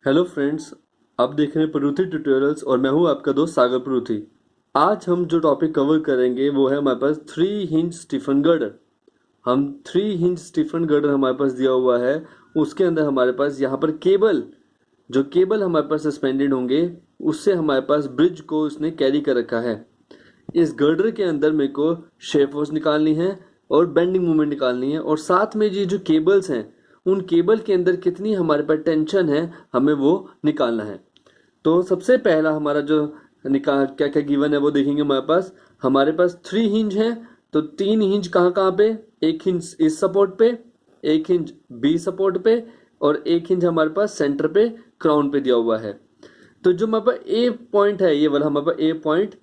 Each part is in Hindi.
हेलो फ्रेंड्स, आप देख रहे हैं परूथी ट्यूटोरियल्स और मैं हूं आपका दोस्त सागर परूथी। आज हम जो टॉपिक कवर करेंगे वो है हमारे पास 3 हिंज स्टीफन गर्डर। हम 3 हिंज स्टीफन गर्डर हमारे पास दिया हुआ है। उसके अंदर हमारे पास यहाँ पर केबल हमारे पास सस्पेंडेड होंगे, उससे हमारे पास ब्रिज को उसने कैरी कर रखा है। इस गर्डर के अंदर मेरे को शेप फोर्स निकालनी है और बेंडिंग मोमेंट निकालनी है, और साथ में ये जो केबल्स हैं उन केबल के अंदर कितनी हमारे पास टेंशन है हमें वो निकालना है। तो सबसे पहला हमारा जो निकाल क्या क्या गिवन है वो देखेंगे। हमारे पास 3 हिंज है, तो 3 हिंज कहाँ कहाँ पे, एक हिंज इस सपोर्ट पे, एक हिंज बी सपोर्ट पे, और एक हिंज हमारे पास सेंटर पे क्राउन पे दिया हुआ है। तो जो हमारे पास ए पॉइंट है, ये वाला हमारे पास ए पॉइंट,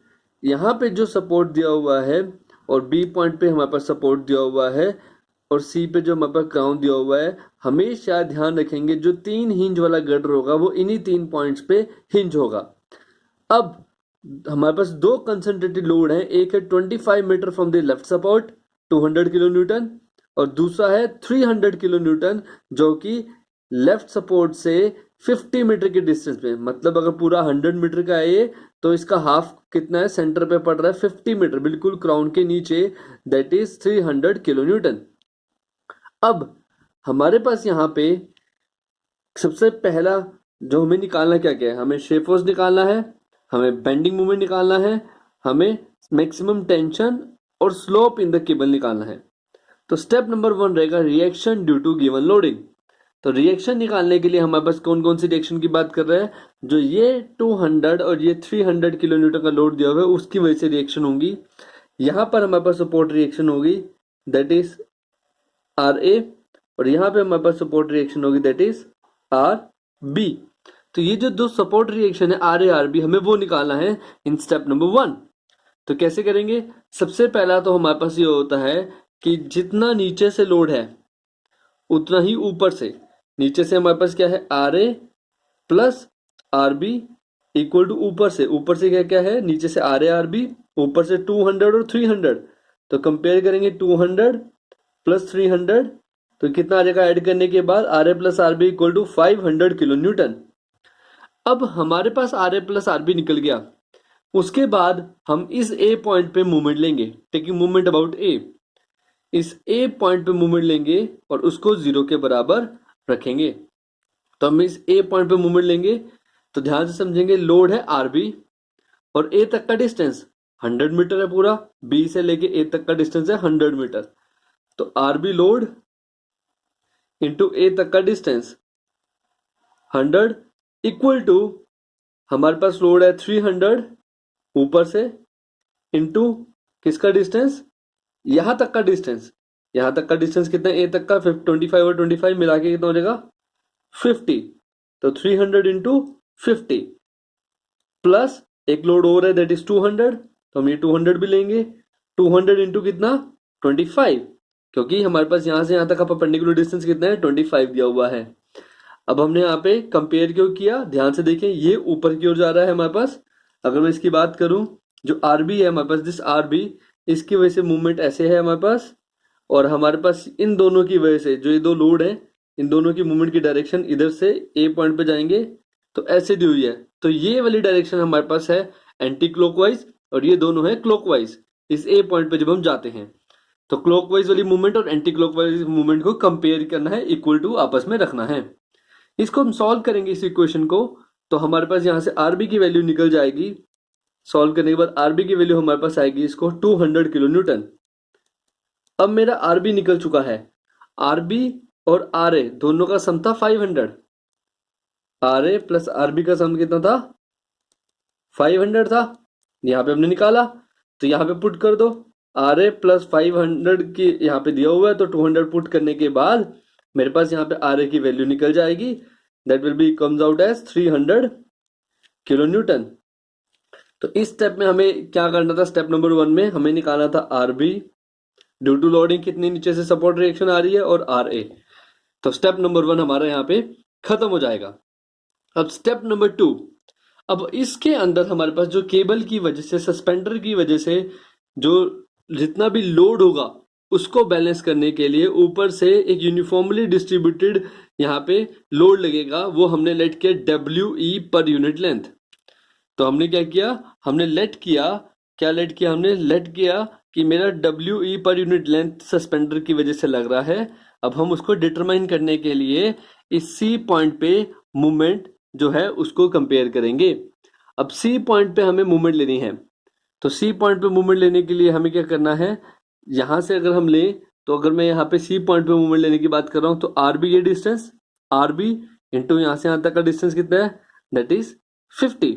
यहाँ पे जो सपोर्ट दिया हुआ है, और बी पॉइंट पे हमारे पास सपोर्ट दिया हुआ है, और सी पे जो हमारे पास क्राउन दिया हुआ है। हमेशा ध्यान रखेंगे जो 3 हिंज वाला गर्डर होगा वो इन्हीं 3 पॉइंट्स पे हिंज होगा। अब हमारे पास दो कंसंट्रेटेड लोड है, एक है 25 metre from the left support 200 kilo newton, और दूसरा है 300 किलो न्यूटन जो कि लेफ्ट सपोर्ट से 50 मीटर के डिस्टेंस पे। मतलब अगर पूरा 100 मीटर का है ये, तो इसका हाफ कितना है, सेंटर पे पड़ रहा है 50 मीटर, बिल्कुल क्राउन के नीचे, दैट इज 300 किलो न्यूटन। अब हमारे पास यहाँ पे सबसे पहला जो हमें निकालना क्या क्या है, हमें शेप फोर्स निकालना है, हमें बेंडिंग मोमेंट निकालना है, हमें मैक्सिमम टेंशन और स्लोप इन द केबल निकालना है। तो स्टेप नंबर 1 रहेगा reaction due to given loading. तो रिएक्शन निकालने के लिए हमारे पास कौन कौन सी रिएक्शन की बात कर रहे हैं, जो ये 200 और ये 300 किलो न्यूटन का लोड दिया हुआ है उसकी वजह से रिएक्शन होंगी। यहाँ पर हमारे पास सपोर्ट रिएक्शन होगी, दैट इज आर ए, और यहाँ पे हमारे पास सपोर्ट रिएक्शन होगी, दैट इज आर बी। तो ये जो दो सपोर्ट रिएक्शन है आर ए आर बी, हमें वो निकालना है इन स्टेप नंबर 1। तो कैसे करेंगे, सबसे पहला तो हमारे पास ये होता है कि जितना नीचे से लोड है उतना ही ऊपर से, नीचे से हमारे पास क्या है, R A plus R B equal to ऊपर से क्या क्या है, नीचे से आर ए आर बी, ऊपर से 200 और 300। तो कंपेयर करेंगे 200 प्लस 300, तो कितना आ जाएगा, ऐड करने के बाद R A plus R B equal to 500 kilo newton. अब हमारे पास R A plus R B निकल गया। उसके बाद हम इस ए पॉइंट पे मूवमेंट लेंगे, टेकिंग मूवमेंट अबाउट ए। इस ए पॉइंट पे मूवमेंट लेंगे और उसको 0 के बराबर रखेंगे। तो हम इस ए पॉइंट पे मूवमेंट लेंगे, तो ध्यान से समझेंगे, लोड है आर बी और ए तक का डिस्टेंस 100 मीटर है पूरा, बी से लेके ए तक का डिस्टेंस है 100 मीटर। तो आर बी लोड इंटू ए तक का डिस्टेंस 100 इक्वल टू हमारे पास लोड है 300 ऊपर से, इंटू किसका डिस्टेंस, यहां तक का डिस्टेंस। यहां तक का डिस्टेंस कितना है, ए तक का 25 और 25 मिला के कितना हो जाएगा 50। तो 300 इंटू 50 प्लस एक लोड और है, दैट इज 200, तो हम ये 200 भी लेंगे। 200 इंटू कितना 25, क्योंकि हमारे पास यहां से यहां तक का परपेंडिकुलर डिस्टेंस कितना है 25 दिया हुआ है। अब हमने यहाँ पे कंपेयर क्यों किया, ध्यान से देखें, ये ऊपर की ओर जा रहा है हमारे पास। अगर मैं इसकी बात करूं, जो आर बी है हमारे पास, दिस आर बी, इसकी वजह से मूवमेंट ऐसे है हमारे पास, और हमारे पास इन दोनों की वजह से जो ये दो लोड है, इन दोनों की मूवमेंट की डायरेक्शन इधर से ए पॉइंट पे जाएंगे, तो ऐसे दी हुई है। तो ये वाली डायरेक्शन हमारे पास है एंटी क्लॉकवाइज, और ये दोनों है क्लॉकवाइज इस ए पॉइंट पे जब हम जाते हैं। तो क्लॉकवाइज वाली मूवमेंट और एंटी क्लॉकवाइज मूवमेंट को कंपेयर करना है, इक्वल टू आपस में रखना है। इसको हम सॉल्व करेंगे इस इक्वेशन को, तो हमारे पास यहाँ से आरबी की वैल्यू निकल जाएगी। सॉल्व करने के बाद आरबी की वैल्यू हमारे पास आएगी इसको 200 किलो न्यूटन। अब मेरा आरबी निकल चुका है, आरबी और आर ए दोनों का सम था 500, आर ए प्लस आरबी का सम कितना था 500 था। यहाँ पे हमने निकाला, तो यहाँ पे पुट कर दो, आर ए प्लस 500 की यहाँ पे दिया हुआ है, तो 200 पुट करने के बाद मेरे पास यहाँ पे आर ए की वैल्यू निकल जाएगी, that will be comes out as 300 kilo newton. तो इस स्टेप में हमें क्या करना था, स्टेप नंबर 1 में हमें निकालना था R B due to loading कितनी नीचे से सपोर्ट रिएक्शन आ रही है, और आर ए। तो स्टेप नंबर 1 हमारा यहाँ पे खत्म हो जाएगा। अब स्टेप नंबर 2, अब इसके अंदर हमारे पास जो केबल की वजह से, सस्पेंडर की वजह से जो जितना भी लोड होगा उसको बैलेंस करने के लिए ऊपर से एक यूनिफॉर्मली डिस्ट्रीब्यूटेड यहाँ पे लोड लगेगा, वो हमने लेट किया WE पर यूनिट लेंथ। तो हमने क्या किया, हमने लेट किया, क्या लेट किया, हमने लेट किया कि मेरा WE per unit length suspender की वजह से लग रहा है। अब हम उसको डिटरमाइन करने के लिए इस C पॉइंट पे मूवमेंट जो है उसको कंपेयर करेंगे। अब C पॉइंट पे हमें मूवमेंट लेनी है, तो C पॉइंट पे मूवमेंट लेने के लिए हमें क्या करना है, यहाँ से अगर हम लें तो अगर मैं यहाँ पे C पॉइंट पे मूवमेंट लेने की बात कर रहा हूँ तो RB ये डिस्टेंस, RB इंटू यहाँ से यहाँ तक का डिस्टेंस कितना है, दैट इज 50,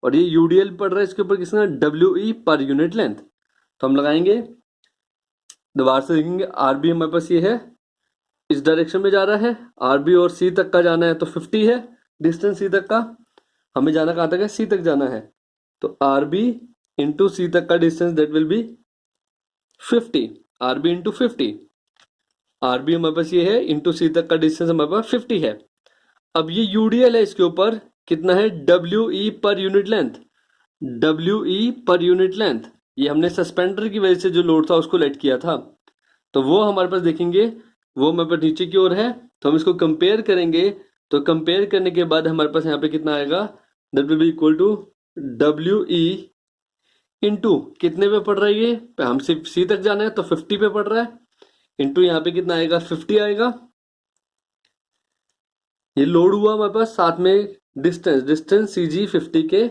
और ये UDL पड़ रहा है इसके ऊपर किसका, WE पर यूनिट लेंथ। तो हम लगाएंगे, दोबारा से देखेंगे, RB हमारे पास ये है, इस डायरेक्शन में जा रहा है, RB और C तक का जाना है तो 50 है डिस्टेंस C तक का, हमें जाना कहाँ तक है, C तक जाना है, तो RB इंटू C तक का distance that will B 50, RB into 50, RB हमारे पास ये है, इंटू C तक का डिस्टेंस हमारे पास 50 है। अब ये UDL है, इसके ऊपर कितना है, WE per unit length, WE per unit length, ये हमने सस्पेंडर की वजह से जो लोड था उसको लेट किया था, तो वो हमारे पास देखेंगे, वो हमारे पास नीचे की ओर है, तो हम इसको कंपेयर करेंगे, तो कंपेयर करने के बाद हमारे पास यहाँ पे कितना आएगा, that will be equal to WE into कितने पे पड़ रहा है ये, हम सिर्फ C तक जाना है तो 50 पे पड़ रहा है, इंटू यहाँ पे कितना आएगा, 50 आएगा, ये लोड हुआ हमारे पास, साथ में डिस्टेंस CG 50 के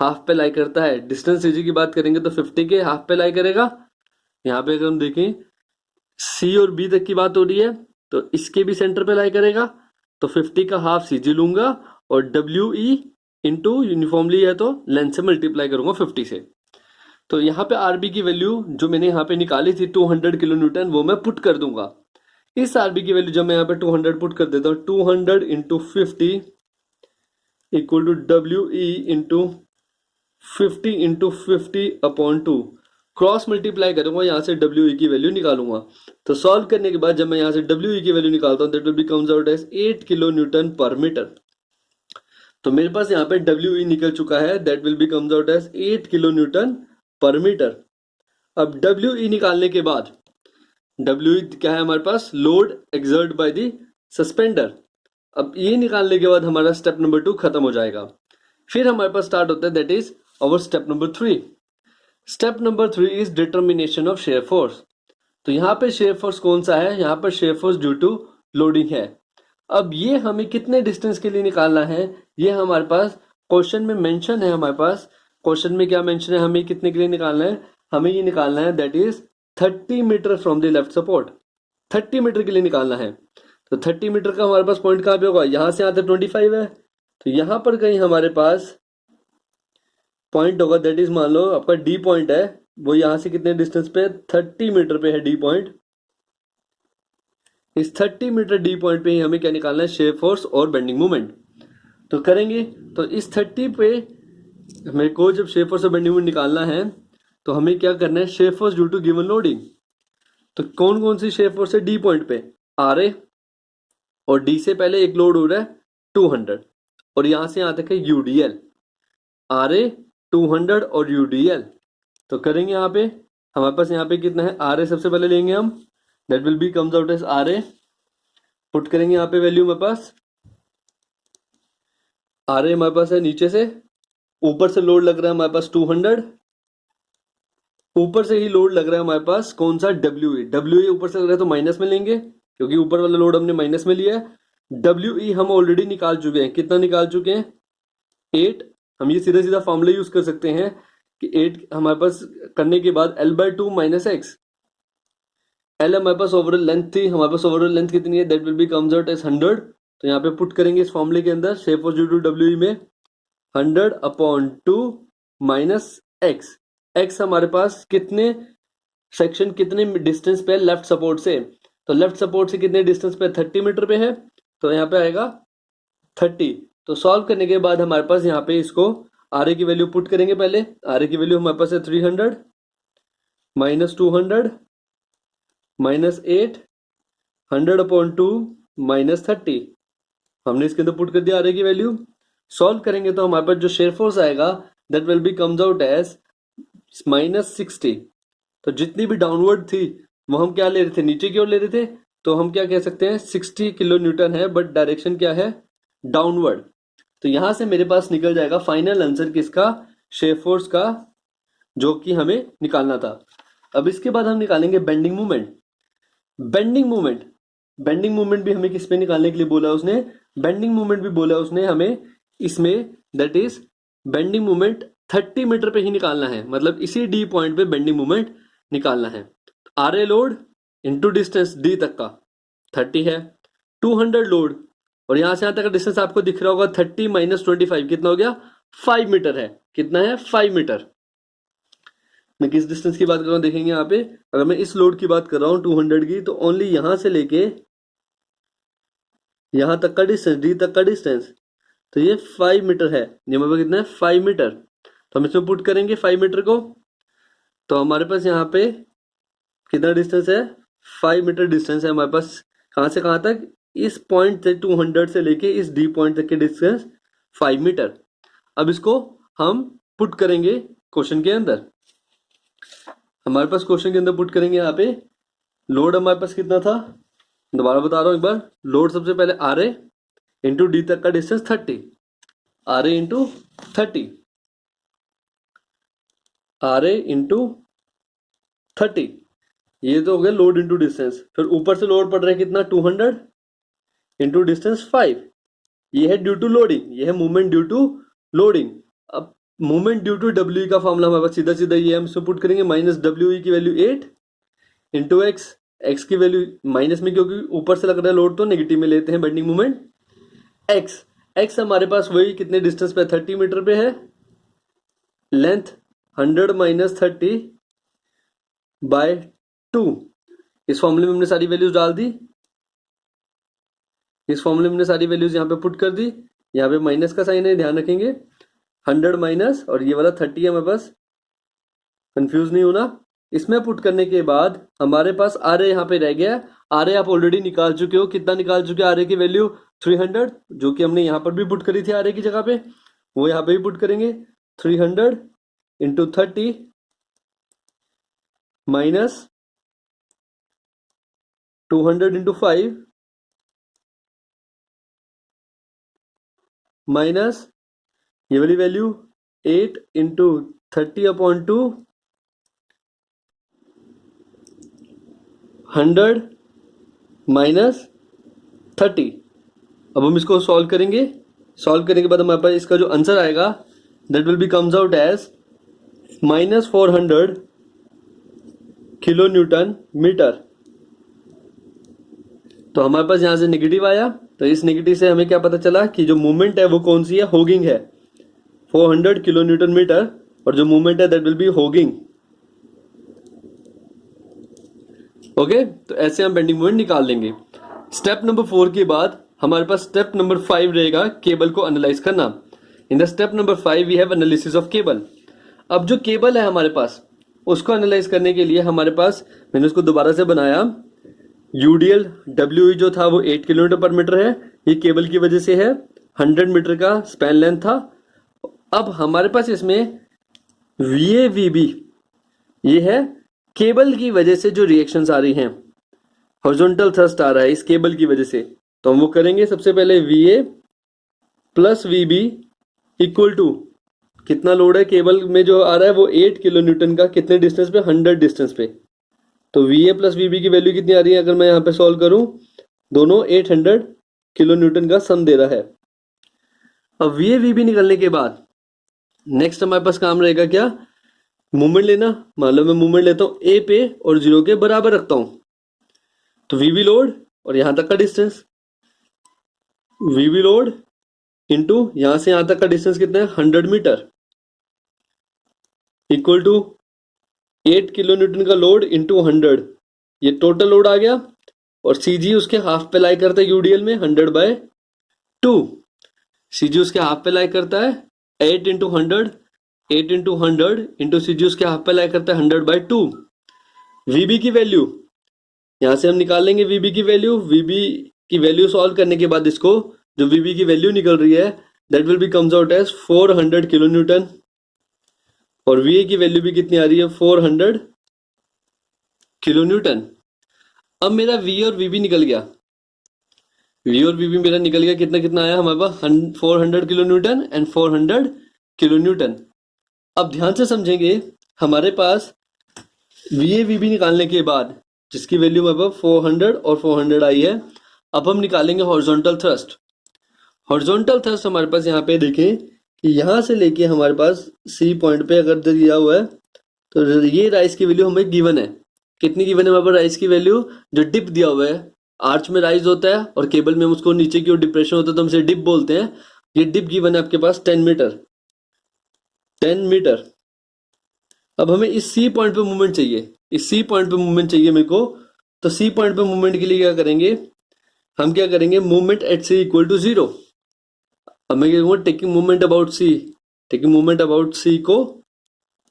हाफ पे लाई करता है, डिस्टेंस CG की बात करेंगे तो 50 के हाफ पे लाई करेगा। यहाँ पे अगर हम देखें C और B तक की बात हो रही है तो इसके भी सेंटर पे लाई करेगा, तो 50 का हाफ CG लूंगा और WE इंटू यूनिफॉर्मली है तो लेंथ से मल्टीप्लाई करूंगा 50 से। तो यहाँ पे RB की वैल्यू जो मैंने यहाँ पे निकाली थी 200 किलो न्यूटन, वो मैं पुट कर दूंगा। इस RB की वैल्यू जब मैं यहाँ पे 200 पुट कर देता हूँ, 200 into 50 equal to WE into 50 into 50 upon 2, cross multiply करूंगा, यहाँ से WE की वैल्यू निकालूंगा। तो सॉल्व करने के बाद जब मैं यहाँ से WE की वैल्यू निकालता हूँ, that will be comes out as 8 kilo newton per metre. तो मेरे पास यहाँ पे WE निकल चुका है, that will be comes out as 8 kilo newton per metre. अब WE निकालने के बाद, WE क्या है हमारे पास, load exert by the suspender. अब ये निकालने के बाद हमारा स्टेप नंबर 2 खत्म हो जाएगा, फिर हमारे पास स्टार्ट होता है that is our step number 3। Step number 3 is determination of shear force. तो यहाँ पे शेयर फोर्स कौन सा है, यहाँ पर shear force due to loading है। अब ये हमें कितने डिस्टेंस के लिए निकालना है, ये हमारे पास क्वेश्चन में मेंशन है, हमारे पास क्वेश्चन में क्या मेंशन है, हमें कितने के लिए निकालना है, हमें ये निकालना है that is 30 metre from the left support, 30 metre के लिए निकालना है। तो 30 मीटर का हमारे पास पॉइंट कहाँ पे होगा, यहाँ से यहाँ तक 25 है, तो यहाँ पर कहीं हमारे पास पॉइंट होगा, दैट इज मान लो आपका D पॉइंट है, वो यहाँ से कितने डिस्टेंस पे, 30 मीटर पे है D पॉइंट। इस 30 मीटर D पॉइंट पे ही हमें क्या निकालना है, शेयर फोर्स और बेंडिंग मोमेंट। तो करेंगे, तो इस 30 पे मेरे को जब शेयर फोर्स और बेंडिंग मोमेंट निकालना है तो हमें क्या करना है, shear force due to given loading. तो कौन कौन सी शेयर फोर्स है D पॉइंट पे, RA, और D से पहले एक लोड हो रहा है 200, और यहां से यहां तक है UDL, RA 200 और UDL। तो करेंगे यहाँ पे, हमारे पास यहाँ पे कितना है, RA सबसे पहले लेंगे हम, that will be comes out as RA, put करेंगे यहाँ पे वैल्यू हमारे पास, RA हमारे पास है नीचे से, ऊपर से लोड लग रहा है हमारे पास 200, ऊपर से ही लोड लग रहा है हमारे पास कौन सा, WE ऊपर से लग रहा है तो माइनस में लेंगे क्योंकि ऊपर वाला लोड हमने माइनस में लिया है। WE हम ऑलरेडी निकाल चुके हैं, कितना निकाल चुके हैं, 8। हम ये सीधा सीधा फॉर्मूला यूज कर सकते हैं कि 8 हमारे पास करने के बाद L/2 माइनस एक्स, L हमारे पास ओवरऑल लेंथ थी, हमारे पास ओवरऑल लेंथ कितनी है, that will be comes out as 100। तो यहाँ पे पुट करेंगे इस फॉर्मूले के अंदर, shear force due to WE में 100 अपॉन 2 माइनस एक्स, एक्स हमारे पास कितने सेक्शन कितने डिस्टेंस पे लेफ्ट सपोर्ट से, तो लेफ्ट सपोर्ट से कितने डिस्टेंस पे, 30 मीटर पे है, तो यहाँ पे आएगा 30। तो सॉल्व करने के बाद हमारे पास यहाँ पे इसको RA की वैल्यू पुट करेंगे, पहले RA की वैल्यू हमारे पास है 300 माइनस 200 माइनस 8, 100 अपॉन 2 माइनस 30, हमने इसके अंदर पुट कर दिया RA की वैल्यू। सॉल्व करेंगे तो हमारे पास जो शेयर फोर्स आएगा that will be comes out as -60। तो जितनी भी डाउनवर्ड थी वो हम क्या ले रहे थे, नीचे की ओर ले रहे थे, तो हम क्या कह सकते हैं 60 किलो न्यूटन है, बट डायरेक्शन क्या है, डाउनवर्ड। तो यहां से मेरे पास निकल जाएगा फाइनल आंसर किसका, शेप फोर्स का, जो कि हमें निकालना था। अब इसके बाद हम निकालेंगे bending movement. Bending movement, bending movement भी हमें किस पे निकालने के लिए बोला उसने, बेंडिंग मूवमेंट भी बोला उसने हमें इसमें, that is bending movement 30 metre पे ही निकालना है, मतलब इसी डी पॉइंट पे बेंडिंग मूवमेंट निकालना है। R A load into distance D तक का 30 है, 200 लोड, और यहां से यहां तक का डिस्टेंस आपको दिख रहा होगा 30 माइनस 25 कितना हो गया, 5 मीटर है। कितना है, 5 मीटर। मैं किस डिस्टेंस की बात कर रहा हूं देखेंगे यहाँ पे, अगर मैं इस लोड की बात कर रहा हूँ 200 की, तो ओनली यहां से लेके यहां तक का डिस्टेंस, डी तक का डिस्टेंस, तो ये 5 मीटर है। ये हमारे पास कितना है, 5 मीटर। तो हम इसमें पुट करेंगे 5 मीटर को, तो हमारे पास यहाँ पे कितना डिस्टेंस है, 5 मीटर डिस्टेंस है हमारे पास। कहाँ से कहाँ तक, इस पॉइंट से 200 से लेके इस डी पॉइंट तक के डिस्टेंस 5 मीटर। अब इसको हम पुट करेंगे क्वेश्चन के अंदर। हमारे पास क्वेश्चन के अंदर पुट करेंगे यहाँ पे, लोड हमारे पास कितना था, दोबारा बता रहा हूँ एक बार। लोड सबसे पहले आर ए इंटू डी तक का distance 30, R A into 30, R A into 30, ये तो हो गया लोड इंटू डिस्टेंस। फिर ऊपर से लोड पड़ रहा है कितना, 200 इंटू डिस्टेंस 5, ये है ड्यू टू लोडिंग, ये है मूवमेंट ड्यू टू लोडिंग। अब मूवमेंट ड्यू टू डब्ल्यू का फॉर्मूला हमारे पास सीधा सीधा ये हम इसमें पुट करेंगे, माइनस डब्ल्यू की वैल्यू 8 इंटू एक्स, एक्स की वैल्यू माइनस में क्योंकि ऊपर से लग रहा है लोड तो नेगेटिव में लेते हैं बेंडिंग मूवमेंट, एक्स, एक्स हमारे पास वही कितने डिस्टेंस पे, 30 मीटर पे है, लेंथ 100 माइनस 30 बाय 2। इस फॉर्मूले में हमने सारी वैल्यूज डाल दी, इस फॉर्मूले में हमने सारी वैल्यूज यहाँ पे पुट कर दी। यहाँ पे माइनस का साइन है, ध्यान रखेंगे, 100 माइनस और ये वाला 30 है हमारे पास, कंफ्यूज नहीं होना। इसमें पुट करने के बाद हमारे पास आर ए यहाँ पे रह गया। आर ए आप ऑलरेडी निकाल चुके हो, कितना निकाल चुके हो, आर ए की वैल्यू 300, जो कि हमने यहाँ पर भी पुट करी थी आर ए की जगह पे, वो यहाँ पे भी पुट करेंगे। 300 इंटू 30 माइनस 200 इंटू 5 माइनस ये वाली वैल्यू 8 इंटू 30 अपॉन 2, 100 माइनस 30। अब हम इसको सॉल्व करेंगे, सॉल्व करने के बाद हमारे पास इसका जो आंसर आएगा that will be comes out as minus 400 kilo newton metre. तो हमारे पास यहां से नेगेटिव आया, तो इस नेगेटिव से हमें क्या पता चला कि जो मूवमेंट है वो कौन सी है, होगिंग है, 400 किलो न्यूटन मीटर, और जो मूवमेंट है that will B hogging. Okay, तो ऐसे हम बेंडिंग मूवमेंट निकाल लेंगे। स्टेप नंबर 4 के बाद हमारे पास स्टेप नंबर 5 रहेगा, केबल को एनालाइज करना। In the step number 5 we have analysis of cable. अब जो केबल है हमारे पास, उसको एनालाइज करने के लिए हमारे पास, मैंने उसको दोबारा से बनाया, यूडीएल डब्ल्यू जो था वो 8 किलोमीटर पर मीटर है, ये केबल की वजह से है, 100 मीटर का स्पैन लेंथ था। अब हमारे पास इसमें VA/VB ये है केबल की वजह से जो रिएक्शंस आ रही हैं, हॉरिजॉन्टल थ्रस्ट आ रहा है इस केबल की वजह से। तो हम वो करेंगे, सबसे पहले VA plus VB equal to, कितना लोड है केबल में जो आ रहा है वो 8 किलो न्यूटन का, कितने डिस्टेंस पे, 100 डिस्टेंस पे। तो VA प्लस VB की वैल्यू कितनी आ रही है, अगर मैं यहाँ पे सॉल्व करूं, दोनों 800 किलो न्यूटन का सम दे रहा है। अब VA/VB निकलने के बाद नेक्स्ट हमारे पास काम रहेगा क्या, मूवमेंट लेना। मान लो मैं मूवमेंट लेता हूँ A पे और 0 के बराबर रखता हूं, तो VB लोड और यहां तक का डिस्टेंस, VB लोड इंटू यहां से यहां तक का डिस्टेंस कितना है, 100 metre, equal to 8 kilo newton का लोड इंटू 100, ये टोटल लोड आ गया। और CG उसके हाफ पे लाई करता है यूडीएल में 100/2, CG उसके हाफ पे लाई करता है 8 इंटू 100, 8 इंटू 100 इंटू CG उसके हाफ पे लाई करता है 100/2। VB की वैल्यू यहां से हम निकाल लेंगे, VB की वैल्यू, VB की वैल्यू सॉल्व करने के बाद इसको जो VB की वैल्यू निकल रही है that will be comes out as 400 kilo newton, और VA की वैल्यू भी कितनी आ रही है, 400 किलो न्यूटन। अब मेरा वी और वी भी निकल गया, वी और वी भी मेरा निकल गया। कितना कितना आया हमारे पास 400 kilo Newton and 400 kilo newton. अब ध्यान से समझेंगे, हमारे पास वी ए वी बी निकालने के बाद जिसकी वैल्यू हमारे पास 400 और 400 आई है, अब हम निकालेंगे हॉरिजॉन्टल थ्रस्ट। हॉरिजॉन्टल थ्रस्ट हमारे पास यहाँ पे देखें कि यहाँ से लेके हमारे पास सी पॉइंट पे अगर दिया हुआ है तो ये राइज की वैल्यू हमें गिवन है। कितनी गिवन है हमारे पास राइज की वैल्यू? जो डिप दिया हुआ है, आर्च में राइज होता है और केबल में उसको नीचे की ओर डिप्रेशन होता है तो हम इसे डिप बोलते हैं। ये डिप गिवन है आपके पास 10 मीटर, 10 मीटर। अब हमें इस सी पॉइंट पे मूवमेंट चाहिए, इस सी पॉइंट पे मूवमेंट चाहिए मेरे को। तो सी पॉइंट पे मूवमेंट के लिए क्या करेंगे, हम क्या करेंगे, movement at C equal to 0। अब मैं क्या कहूँगा, taking movement about C, taking movement about C को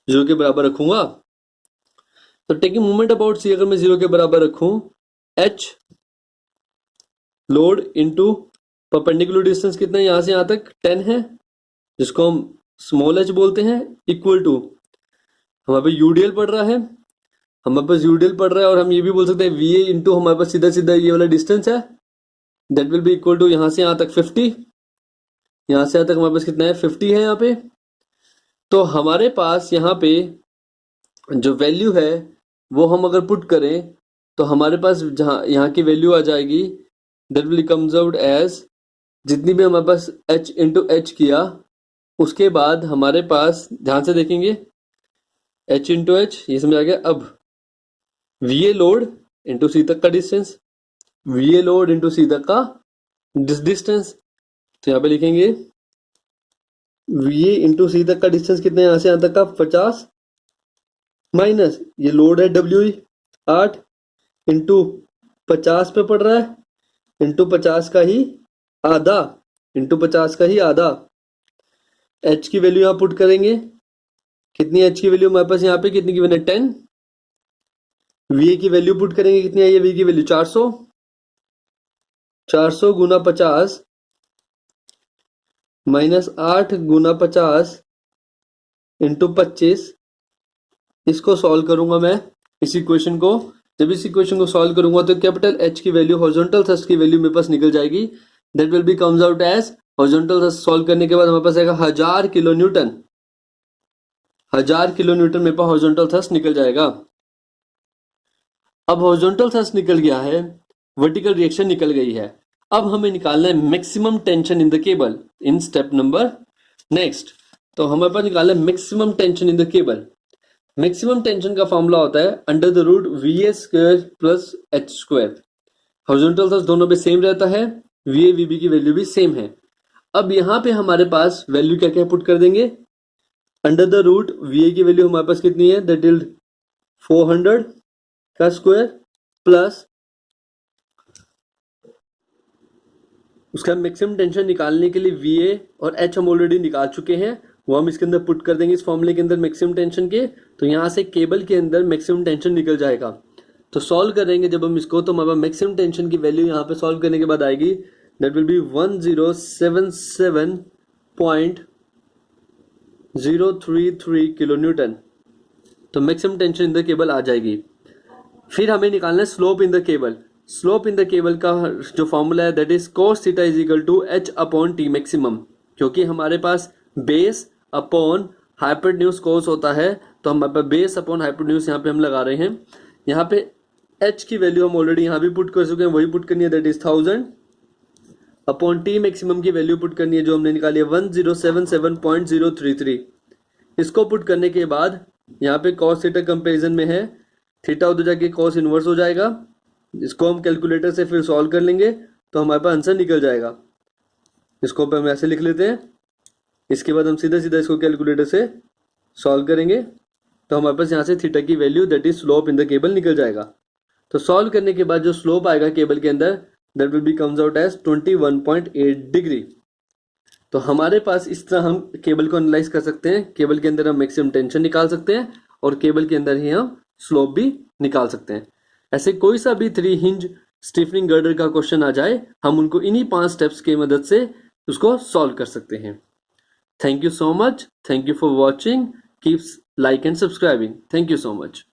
0 के बराबर रखूंगा। तो टेकिंग मूवमेंट अबाउट सी अगर मैं 0 के बराबर रखूं, H load into perpendicular distance कितना है यहां से यहां तक 10 है, जिसको हम स्मॉल एच बोलते हैं, इक्वल टू हमारे पास यूडीएल पड़ रहा है, हमारे पास यूडीएल पड़ रहा है, और हम ये भी बोल सकते हैं वी ए इंटू हमारे पास सीधा सीधा ये वाला डिस्टेंस है, that will be equal to यहां से यहां तक 50, यहां से यहां तक हमारे पास कितना है 50 है यहाँ पे। तो हमारे पास यहाँ पे जो वैल्यू है वो हम अगर पुट करें तो हमारे पास जहाँ यहाँ की वैल्यू आ जाएगी, that will comes out as, जितनी भी हमारे पास h इंटू एच किया उसके बाद हमारे पास, ध्यान से देखेंगे, h इंटू एच, ये समझ आ गया। अब V A load into C तक का distance, V A load into C तक का डिस्टेंस, तो यहाँ पे लिखेंगे वी ए इंटू सी तक का डिस्टेंस कितना है, यहाँ से यहाँ तक का 50 माइनस ये लोड है डब्ल्यू 8 इंटू 50 पे पड़ रहा है, इंटू 50 का ही आधा, इंटू 50 का ही आधा। एच की वैल्यू यहाँ पुट करेंगे, कितनी एच की वैल्यू हमारे पास यहाँ पे कितनी गिवन है 10। वी ए की वैल्यू पुट करेंगे, कितनी आई है वी की वैल्यू 400, 400 गुना 50 माइनस 8 गुना 50 इंटू 25। इसको सॉल्व करूंगा मैं, इस इक्वेशन को, जब इस इक्वेशन को सॉल्व करूंगा तो कैपिटल एच की वैल्यू हॉरिजॉन्टल थ्रस्ट की वैल्यू मेरे पास निकल जाएगी, that will be comes out as, horizontal thrust solve करने के बाद हमारे पास आएगा 1000 किलो न्यूटन, 1000 किलो न्यूटन मेरे पास हॉरिजॉन्टल थ्रस्ट निकल जाएगा। अब हॉरिजॉन्टल थ्रस्ट निकल गया है, वर्टिकल रिएक्शन निकल गई है, अब हमें निकालना है maximum tension in the cable in step number next. तो हमारे पास निकालना है maximum tension in the cable. Maximum tension का फॉर्मूला होता है under the root V A square plus H square. Horizontal thrust दोनों पे सेम रहता है, वी ए वी बी की वैल्यू भी सेम है। अब यहाँ पे हमारे पास वैल्यू क्या क्या पुट कर देंगे, under the root V A की वैल्यू हमारे पास कितनी है, दैट इज 400 का स्क्वायर प्लस उसका मैक्सिमम टेंशन निकालने के लिए वी ए और एच हम ऑलरेडी निकाल चुके हैं, वो हम इसके अंदर पुट कर देंगे इस फॉर्मूले के अंदर मैक्सिमम टेंशन के। तो यहाँ से केबल के अंदर मैक्सिमम टेंशन निकल जाएगा। तो सॉल्व करेंगे जब हम इसको, तो हमारा मैक्सिमम टेंशन की वैल्यू यहाँ पे सॉल्व करने के बाद आएगी, that will be 1077.033 kilo newton. तो maximum tension in the cable आ जाएगी। फिर हमें निकालना है slope in the cable. Slope in the cable का जो फॉर्मूला है that is cos theta is equal to h upon T maximum. क्योंकि हमारे पास बेस अपॉन हाइपोटेन्यूज cos होता है, तो हमारे पास बेस अपॉन हाइपोटेन्यूज यहाँ पे हम लगा रहे हैं। यहाँ पे h की वैल्यू हम ऑलरेडी यहाँ भी पुट कर चुके हैं, वही पुट करनी है, that is 1000 upon T maximum की वैल्यू पुट करनी है जो हमने निकाली है 1077.033। इसको पुट करने के बाद यहाँ पे cos थीटा कंपेरिजन में है, थीटा उधर जाके cos इनवर्स हो जाएगा, इसको हम कैलकुलेटर से फिर सॉल्व कर लेंगे तो हमारे पास आंसर निकल जाएगा। इसको हम ऐसे लिख लेते हैं, इसके बाद हम सीधा सीधा इसको कैलकुलेटर से सॉल्व करेंगे तो हमारे पास यहाँ से थीटा की value that is slope in the cable निकल जाएगा। तो सॉल्व करने के बाद जो स्लोप आएगा केबल के अंदर that will be comes out as 21.8 degree. तो हमारे पास इस तरह हम केबल को एनालाइज कर सकते हैं। केबल के अंदर हम मैक्सिमम टेंशन निकाल सकते हैं और केबल के अंदर ही हम स्लोप भी निकाल सकते हैं। ऐसे कोई सा भी 3 हिंज स्टीफनिंग गर्डर का क्वेश्चन आ जाए, हम उनको इन्हीं 5 स्टेप्स की मदद से उसको सॉल्व कर सकते हैं। Thank you so much, thank you for watching, keep like and subscribing, thank you so much.